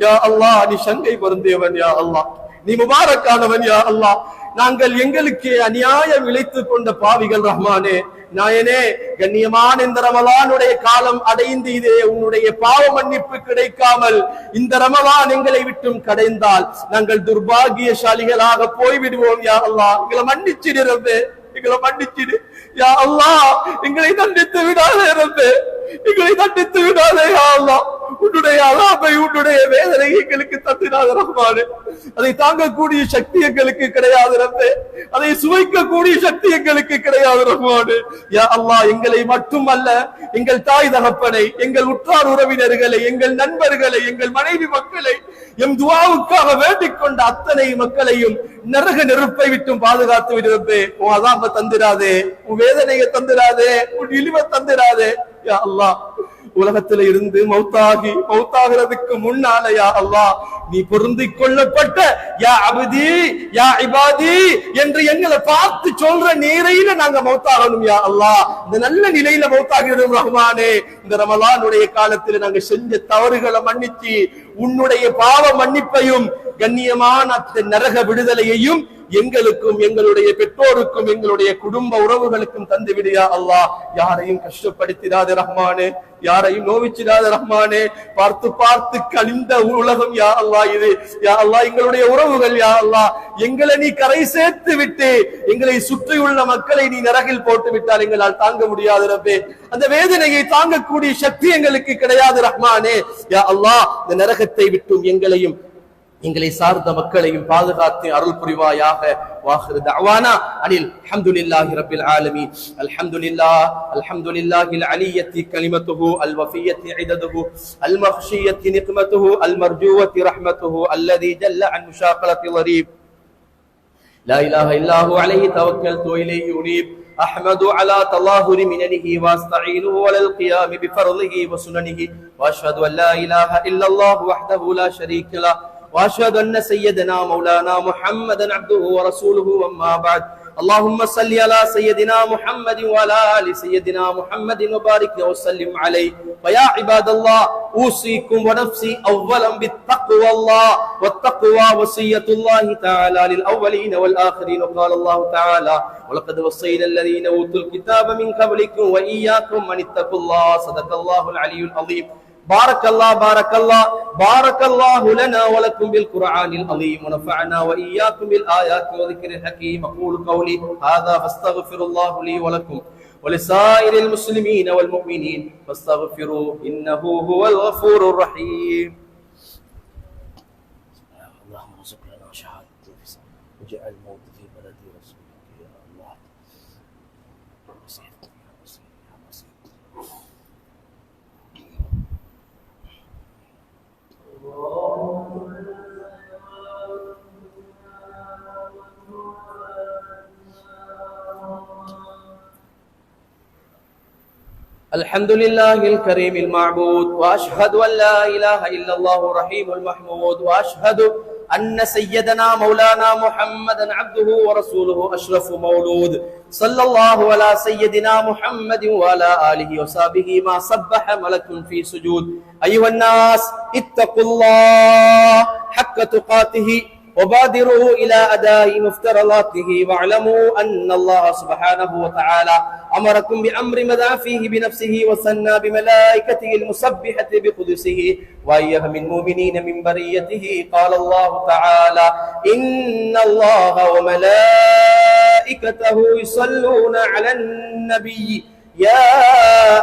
யா அல்லாஹ். நீ சங்கை பொருந்தியவன் யா அல்லாஹ், நீ முபாரக்கானவன் யா அல்லாஹ். நாங்கள் எங்களுக்கு அநியாயம் இழைத்துக் கொண்ட பாவிகள் ரஹ்மானே நாயனே. கண்ணியமான இந்த ரமலானுடைய காலம் அடைந்து இதே உன்னுடைய பாவ மன்னிப்பு கிடைக்காமல் இந்த ரமலான் எங்களை விட்டும் கடைந்தால் நாங்கள் துர்பாகியசாலிகளாக போய்விடுவோம் யா அல்லாஹ். எங்களை மன்னிச்சிடு ரப்பே, எங்களை மன்னிச்சிடு யா அல்லாஹ். எங்களை தண்டித்து விடாதே ரப்பே, எங்களை தண்டித்து விடாதே யா அல்லாஹ். உன்னுடைய அலாபை உன்னுடைய வேதனை எங்களுக்கு தந்திராத ரஹ்மானே. அதை தாங்கக்கூடிய சக்தி எங்களுக்கு கிடையாது ரப்பே, அதை சுவைக்கக்கூடிய சக்தி எங்களுக்கு கிடையாது ரஹ்மானே. யா அல்லாஹ், எங்களை மட்டுமல்ல எங்கள் தாய் தகப்பனை, எங்கள் உற்றார் உறவினர்களை, எங்கள் நண்பர்களை, எங்கள் மனைவி மக்களை, எம் துஆவுக்காக வேண்டிக் கொண்ட அத்தனை மக்களையும் நரக நெருப்பை விட்டும் பாதுகாத்து விடுறப்பே. உன் அதாப தந்திராதே, உன் வேதனையை தந்திராதே, உன் இழிவை தந்திராதே யா அல்லாஹ். உலகத்தில இருந்து மௌத்தாகிறதுக்கு முன்னால யா அல்லாஹ் நீ பொருந்திக் கொள்ளப்பட்ட யா அபதி யா இபாதி என்று எங்களை பார்த்து சொல்ற நேரையில நாங்க மௌத்தாகணும் யா அல்லாஹ். இந்த நல்ல நிலையில மௌத்தாகிடும் ரஹ்மானே. இந்த ரமலானுடைய காலத்தில் நாங்க செஞ்ச தவறுகளை மன்னிச்சு உன்னுடைய பாவ மன்னிப்பையும் கண்ணியமான நரக விடுதலையையும் எங்களுக்கும் எங்களுடைய பெற்றோருக்கும் எங்களுடைய குடும்ப உறவுகளுக்கும் தந்து விடியா அல்லாஹ். யாரையும் கஷ்டப்படுத்திடாத ரஹ்மானே, யாரையும் நோவிச்சிடாத ரஹ்மானே. பார்த்து பார்த்து கழிந்த உலகம் யா அல்லாஹ் இது. யா அல்லாஹ், எங்களுடைய உறவுகள் யா அல்லாஹ், எங்களை நீ கரை சேர்த்து விட்டு எங்களை சுற்றியுள்ள மக்களை நீ நரகில் போட்டு விட்டால் எங்களால் தாங்க முடியாது ரப்பே. அந்த வேதனையை தாங்கக்கூடிய சக்தி எங்களுக்கு கிடையாது ரஹ்மானே. யா அல்லாஹ், இந்த நரகத்தை விட்டும் எங்களையும் எங்களை சார்ந்த மக்களையும் பாதுகாத்து அருள் புரிவாயாக. வாஹிரு தஅவானா அனில் ஹம்துலில்லாஹி ரப்பில் ஆலமீன். அல்ஹம்துலில்லாஹில் அலிய்யத்தி கலிமத்துஹு அல் வஃபிய்யத்தி இததுஹு அல் மக்ஷிய்யத்தி நிக்மத்துஹு அல் மர்ஜூவத்தி ரஹ்மத்துஹு அல்லதி ஜல்ல அன் முஷாகலத்தி ضريب لا اله الا هو عليه توكلت واليه انيب احمد على تظاهر مننه واستعينه على القيام بفرضه وسننه واشهد ان لا اله الا الله وحده لا شريك له واشهد ان سيدنا مولانا محمدا عبده ورسوله. واما بعد، اللهم صل على سيدنا محمد وعلى ال سيدنا محمد وبارك وسلم عليه. ويا عباد الله، اوصيكم ونفسي اولا بالتقوى الله، والتقوى وصيه الله تعالى للاولين والاخرين. وقال الله تعالى: ولقد وصينا الذين اوتوا الكتاب من قبلكم واياكم ان اتقوا الله. صدق الله العلي العظيم. بارك الله بارك الله بارك الله لنا ولكم بالقرآن العظيم، ونفعنا وإياكم بالآيات وذكر الحكيم. أقول قولي هذا فاستغفر الله لي ولكم ولسائر المسلمين والمؤمنين فاستغفروه إنه هو الغفور الرحيم. اللهم ارزق لنا شهادة وجعل الموت في بلد رسولك يا الله. الحمد لله الكريم المعبود، واشهد ان لا اله الا الله الرحيم المحمود، واشهد ان سيدنا مولانا محمدا عبده ورسوله اشرف مولود. صلى الله على سيدنا محمد وعلى اله وصحبه ما سبح ملك في سجود. ايها الناس، اتقوا الله حق تقاته وبادروا إلى أداء مفترضاته، واعلموا أن الله سبحانه وتعالى أمركم بأمر مدى فيه بنفسه وثنى بملائكته المسبحة بقدسه وأيها من مؤمنين من بريته. قال الله تعالى: إن الله وملائكته يصلون على النبي يا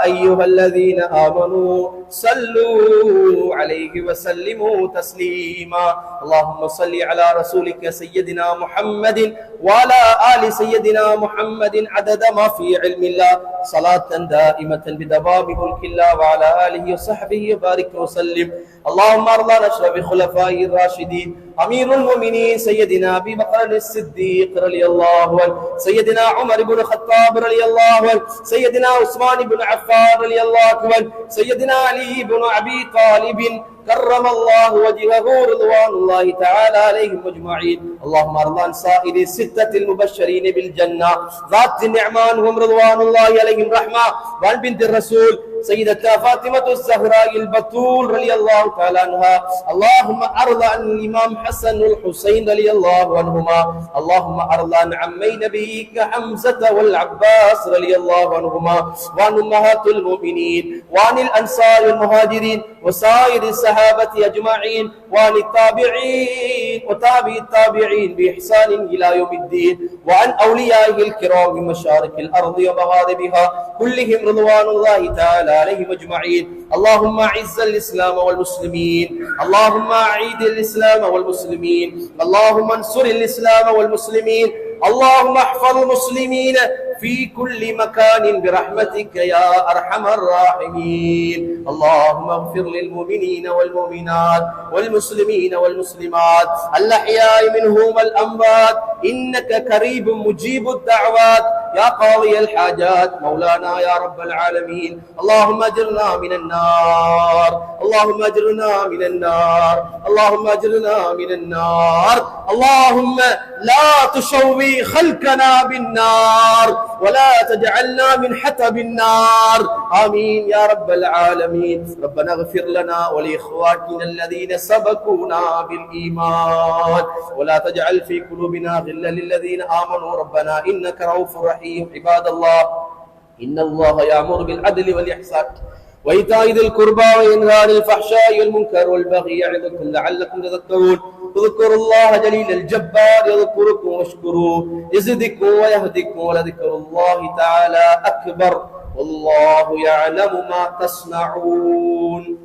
أيها الذين آمنوا صلوا عليه وسلموا تسليما. اللهم صل على رسولك سيدنا محمد وعلى آل سيدنا محمد عدد ما في علم الله، صلاة دائمة بدوام ملك الله، وعلى آله وصحبه وبارك وسلم. اللهم ارض عن اشرف خلفاء الراشدين أمير المؤمنين سيدنا أبي بكر الصديق رضي الله عنه، سيدنا عمر بن الخطاب رضي الله عنه، سيدنا عثمان بن عفان رضي الله عنه، سيدنا علي بن أبي طالب كرم الله وجهه رضوان الله تعالى عليهم أجمعين. اللهم ارض عن سائر الستة المبشرين بالجنة ذات النعمان هم رضوان الله عليهم رحمة، وعن بنت الرسول سيدتنا فاطمة الزهراء البتول رضي الله تعالى عنها. اللهم ارض عن الإمام حسن والحسين رضي الله عنهما. اللهم ارض عن عمي نبيك حمزة والعباس رضي الله عنهما، وعن أمهات المؤمنين، وعن الأنصار والمهاجرين وسائر الصحابة أجمعين، وعن التابعين وتابع التابعين بإحسان إلى يوم الدين، وعن أوليائه الكرام من مشارق الأرض ومغاربها كلهم رضوان الله تعالى عليهم أجمعين. اللهم أعز الإسلام والمسلمين، اللهم أعيد الإسلام والمسلمين، اللهم انصر الإسلام والمسلمين، اللهم احفظ المسلمين في كل مكان برحمتك يا أرحم الراحمين. اللهم اغفر للمؤمنين والمؤمنات والمسلمين والمسلمات الأحياء منهم والأموات إنك قريب مجيب الدعوات يا قاضي الحاجات مولانا يا رب العالمين. اللهم أجرنا من النار، اللهم أجرنا من النار، اللهم أجرنا من النار. اللهم لا تشوي خلقنا بالنار ولا تجعلنا من حطب النار، آمين يا رب العالمين. ربنا اغفر لنا ولإخواننا الذين سبقونا بالإيمان ولا تجعل في قلوبنا غلا للذين آمنوا ربنا إنك رؤوف رحيم. عباد الله، إن الله يأمر بالعدل والإحسان وإيتاء ذي القربى وينهى عن الفحشاء والمنكر والبغي يعظكم لعلكم تذكرون. اذكروا الله جليل الجبار يذكركم واشكروه يزدكم ويهدكم ولذكر الله تعالى أكبر والله يعلم ما تصنعون.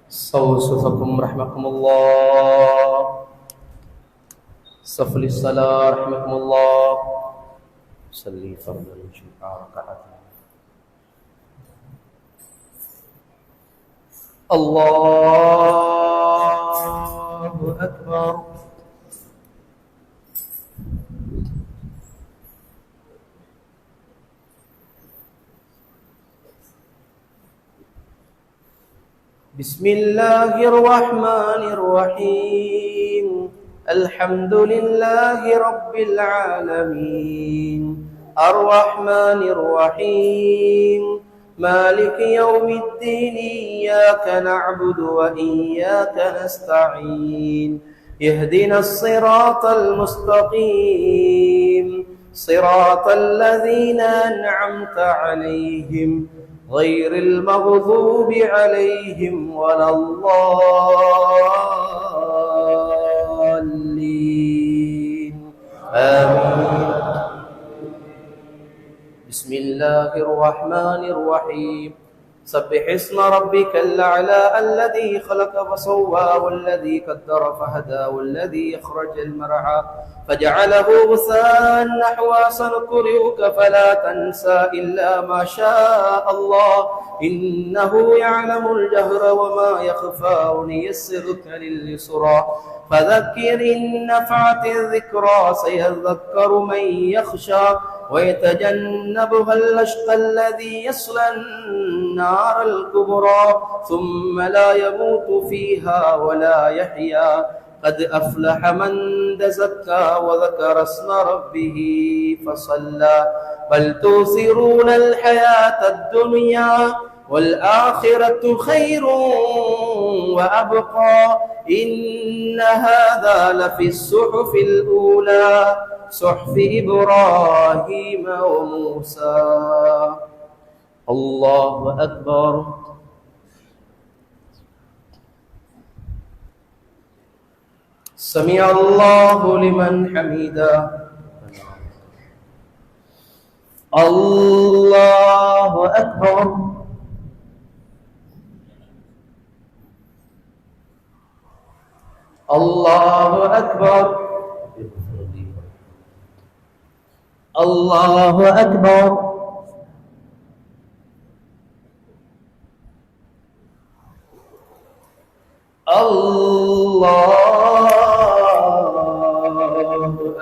صووا صفكم رحمكم الله، صف للصلاة رحمكم الله. صلي فرض الجمعة ركعتين. الله أكبر. بسم الله الرحمن الرحيم. الحمد لله رب العالمين الرحمن الرحيم مالك يوم الدين إياك نعبد وإياك نستعين اهدنا الصراط المستقيم صراط الذين أنعمت عليهم غير المغضوب عليهم ولا الضالين آمين. بسم الله الرحمن الرحيم. سبح اسم ربك الأعلى الذي خلق فسوى والذي قدر فهدى والذي أخرج المرعى فجعله غثاء نحوا سنقرئك فلا تنسى إلا ما شاء الله إنه يعلم الجهر وما يخفى ونيسرك لليسرى فذكر إن نفعت الذكرى سيذكر من يخشى ويتجنبها الأشقى الذي يصلى النار الكبرى ثم لا يموت فيها ولا يحيا قد أفلح من تزكى وذكر اسم ربه فصلى بل تؤثرون الحياة الدنيا والآخرة خير وأبقى إن هذا لفي الصحف الأولى صحف إبراهيم وموسى. الله أكبر. سمع الله لمن حمده. الله أكبر. الله أكبر. الله أكبر. الله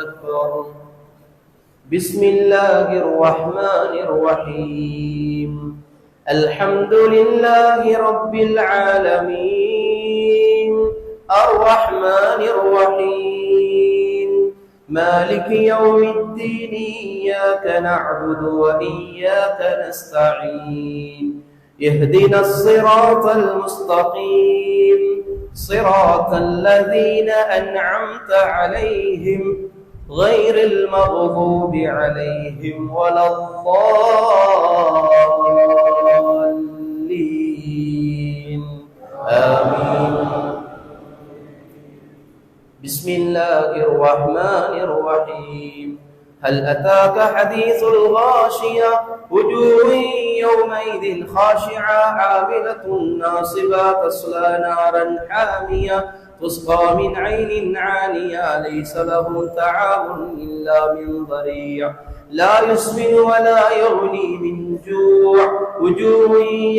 أكبر. بسم الله الرحمن الرحيم. الحمد لله رب العالمين الرحمن الرحيم مالك يوم الدين. إياك نعبد وإياك نستعين. اهدنا الصراط المستقيم صراط الذين أنعمت عليهم غير المغضوب عليهم ولا الضالين. آمين. بسم الله الرحمن الرحيم. هل أتاك حديث الغاشية وجوه يومئذ خاشعة عاملة ناصبة تصلى نارا حامية تسقى من عين عانية ليس لهم طعام إلا من ضريع لا يسمن ولا يغني من جوع. وجوه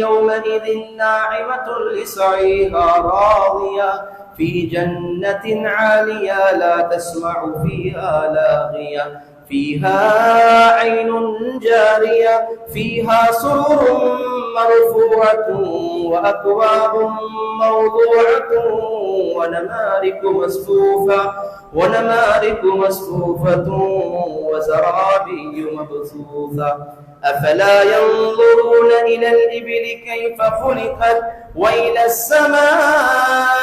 يومئذ ناعمة لسعيها راضية في جنة عالية لا تسمع فيها لاغية فيها عين جارية فيها سرر مرفوعة وأكواب موضوعة ونمارق مصفوفة وزرابي مبثوثة. أفلا ينظرون إلى الإبل كيف خلقت وإلى السماء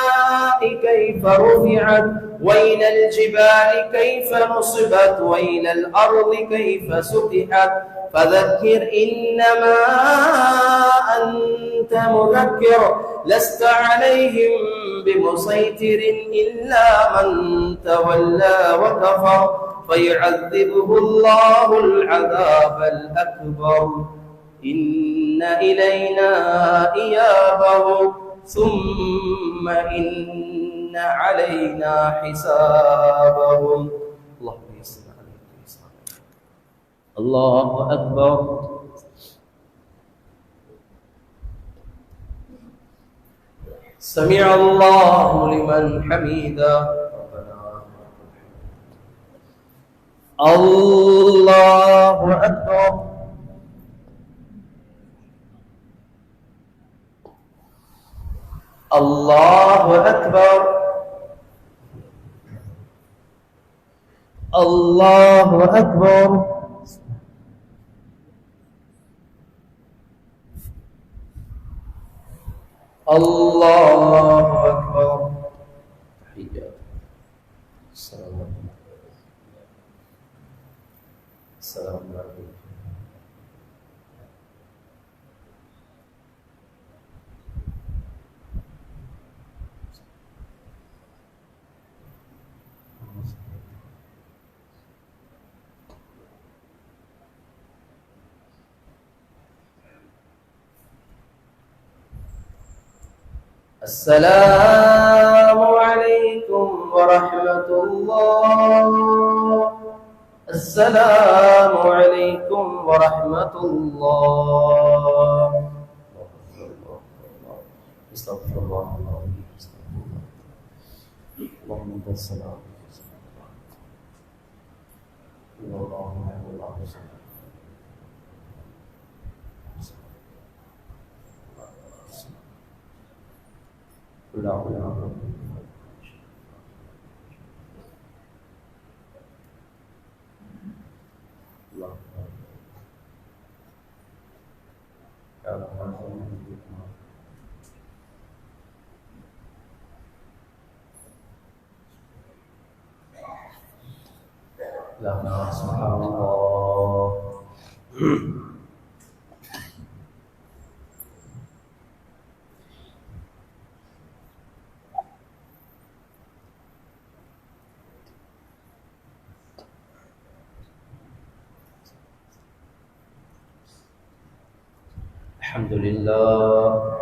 كيف رفعت وإلى الجبال كيف نصبت وإلى الأرض كيف سطحت. فذكر إنما أنت مذكر لست عليهم بمسيطر إلا من تولى وكفر فيعذبه الله العذاب الأكبر. إن إلينا إيابهم ثم إن علينا حسابهم. اللهم يسر علينا حسابهم. الله أكبر. سمع الله لمن حمده. الله أكبر. الله أكبر. الله أكبر. الله أكبر. تحيات. السلام عليكم. السلام عليكم. السلام عليكم ورحمة الله. السلام عليكم ورحمة الله. استغفر الله العظيم. اللهم انت السلام. اللهم الله السلام. لا حول ولا قوة إلا بالله. الله يا رب. لا سبحان الله. الحمد لله.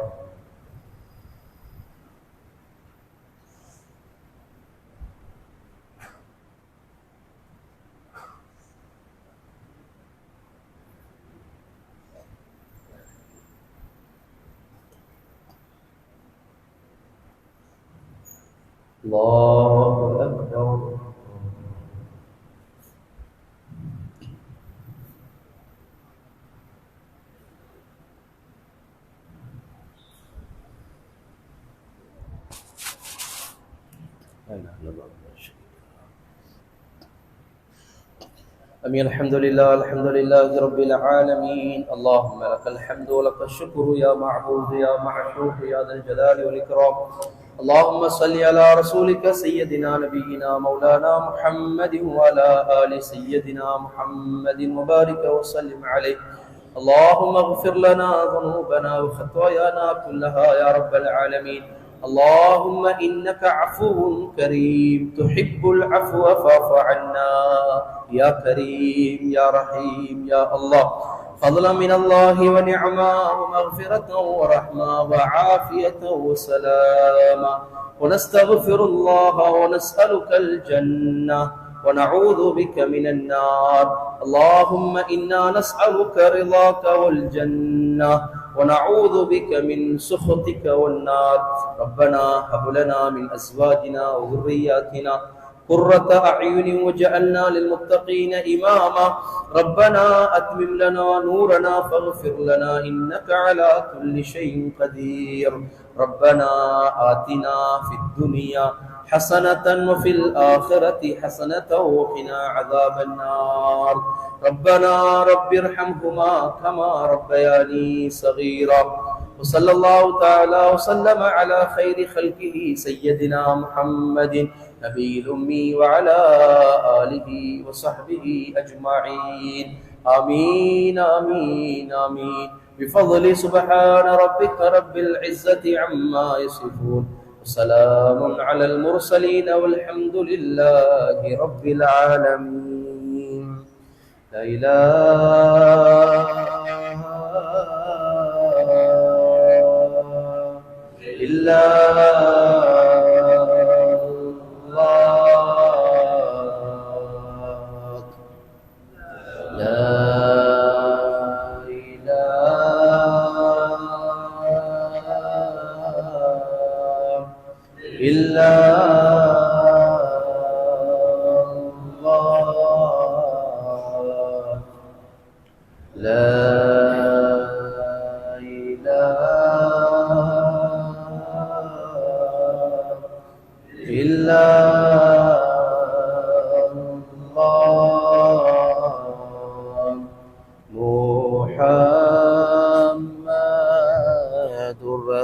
الله أكبر. أمين. الحمد لله الحمد لله رب العالمين. اللهم لك الحمد ولك الشكر يا معبود يا معشوق يا ذا الجلال والإكرام. اللهم صل على رسولك سيدنا نبينا مولانا محمد وعلى آل سيدنا محمد وبارك وسلم عليه. اللهم اغفر لنا ذنوبنا وخطايانا كلها يا رب العالمين. اللهم إنك عفو كريم تحب العفو فاعف عنا يا كريم يا رحيم يا الله. فضلا من الله ونعما ومغفرة ورحمة وعافية وسلاما. ونستغفر الله ونسألك الجنة ونعوذ بك من النار. اللهم إنا نسألك رضاك والجنة ونعوذ بك من سخطك والنار. ربنا هب لنا من أزواجنا وذرياتنا قرة أعين وجعلنا للمتقين إماما. ربنا أتمم لنا نورنا فاغفر لنا إنك على كل شيء قدير. ربنا آتنا في الدنيا حسنة وفي الآخرة حسنة وقنا عذاب النار. ربنا رب ارحمهما كما ربياني صغيرا. وصلى الله تعالى وسلم على خير خلقه سيدنا محمد نبي الأمي وعلى آله وصحبه أجمعين. آمين آمين آمين. بفضل سبحان ربك رب العزة عما يصفون وسلام على المرسلين والحمد لله رب العالمين. لا إله إلا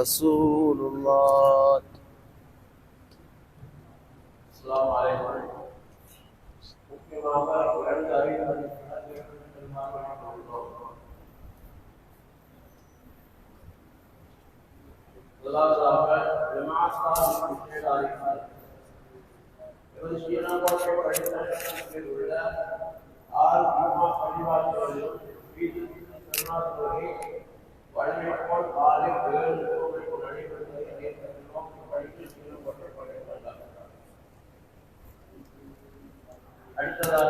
رسول الله. السلام عليكم. அடுத்ததாக